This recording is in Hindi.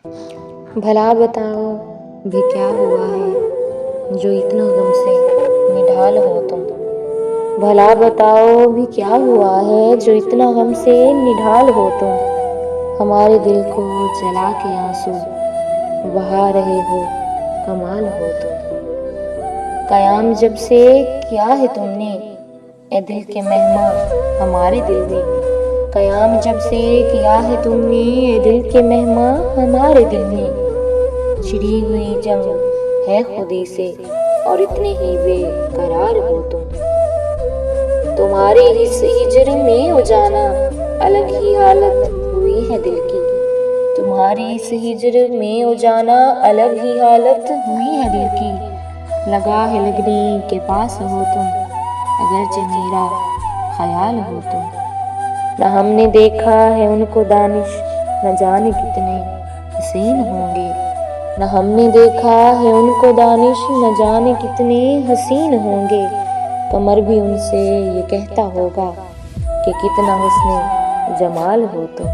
भला बताओ भी क्या हुआ है जो इतना गम से निढाल हो तुम। भला बताओ भी क्या हुआ है जो इतना गम से निढाल हो तुम। हमारे दिल को जला के आंसू बहा रहे हो, कमाल हो तुम। कयाम जब से किया है तुमने ए दिल के मेहमान हमारे दिल में। कयाम जब से किया है तुमने ये दिल के मेहमान हमारे दिल में। छिड़ी हुई जंग है खुदी से और इतने ही बेकरार हो तुम। तुम्हारी इस हिजर में उजाना अलग ही हालत हुई है दिल की। तुम्हारी इस हिजर में उजाना अलग ही हालत हुई है दिल की। लगा है लगने के पास हो तुम अगरचे मेरा ख्याल हो तुम। न हमने देखा है उनको दानिश न जाने कितने हसीन होंगे। न हमने देखा है उनको दानिश न जाने कितने हसीन होंगे। कमर भी उनसे ये कहता होगा कि कितना हुस्ने जमाल हो तुम।